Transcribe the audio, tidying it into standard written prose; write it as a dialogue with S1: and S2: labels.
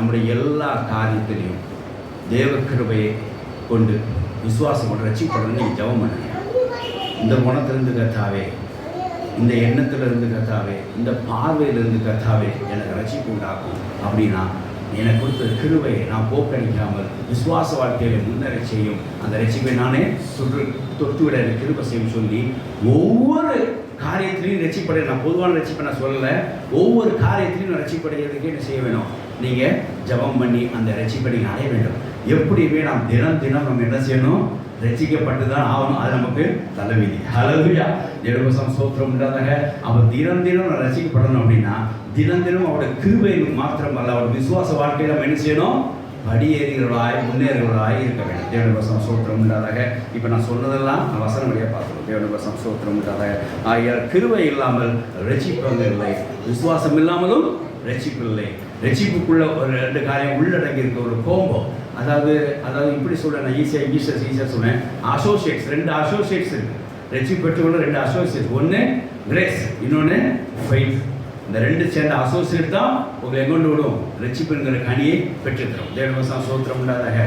S1: நம்முடைய எல்லா காரியத்திலையும் தேவ கிருபையை கொண்டு விசுவாசம் கொண்டு ரட்சிக்கப்படணும்னு நீங்கள் ஜெபம் பண்ணுங்க. இந்த குணத்திலிருந்து கர்த்தாவே, இந்த எண்ணத்திலிருந்து கர்த்தாவே, இந்த பார்வையிலிருந்து கர்த்தாவே எனக்கு ரட்சிப்பு உண்டாக்கும் அப்படின்னா எனக்கு கொடுத்த கிருபையை நான் போக்கடிக்காமல் விசுவாச வாழ்க்கையில முன்னேற செய்யும் அந்த ரட்சிப்பை நானே தொட்டுவிட கிருபை செய்யும் சொல்லி ஒவ்வொரு காரியத்திலையும் ரட்சிப்படை, நான் பொதுவான ரட்சிப்பை நான் சொல்லலை, ஒவ்வொரு காரியத்திலையும் நான் ரட்சிப்படைகிறதுக்கு என்ன செய்ய வேணும்? நீங்கள் ஜெபம் பண்ணி அந்த ரட்சிப்பை நீங்கள் அடைய வேண்டும். எப்படியுமே நாம் தினம் தினம் நம்ம என்ன செய்யணும்? ரட்சிக்கப்பட்டு தான் ஆகணும். அது நமக்கு தலைவிதி. ஹல்லேலூயா. தேவனுக்கு ஸ்தோத்திரம் உண்டாதாக. அவர் தினம் தினம் நான் ரட்சிக்கப்படணும் அப்படின்னா தினம் தினம் அவருடைய கிருபையில் மாத்திரம் அல்ல, அவர் விசுவாச வாழ்க்கையில் நம்ம என்ன செய்யணும்? படியேறுகிறவர்களாய் முன்னேறுகிறவர்களாய் இருக்க வேண்டும். தேவனுக்கு ஸ்தோத்திரம் உண்டாதாக. இப்போ நான் சொன்னதெல்லாம் நான் வசனம் வழியாக பார்க்கணும். தேவனுக்கு ஸ்தோத்திரம் உண்டாதாக. ஆகிய கிருபை இல்லாமல் ரட்சிப்பு இல்லை, விசுவாசம் இல்லாமலும் ரட்சிப்பு இல்லை. ரட்சிப்புக்குள்ள ஒரு 2 காரியம் உள்ளடங்கி இருக்க ஒரு கோம்போ. அதாவது இப்படி சொல்கிறேன், நான் ஈஸியாக சொன்னேன். அசோசியேட்ஸ், 2 அசோசியேட்ஸ் இருக்குது. ரட்சிப்பு பெற்றுக்கொள்ள 2 அசோசியேட்ஸ். ஒன்று கிரேஸ், இன்னொன்று ஃபெய்த். இந்த 2 சேர்ந்த அசோசியேட் தான் உங்களை எங்கொண்டு விடும்? ரட்சிப்புங்கிற கனியை பெற்றுத்தரும். தேவனுக்கு ஸ்தோத்திரம் உண்டாதாக.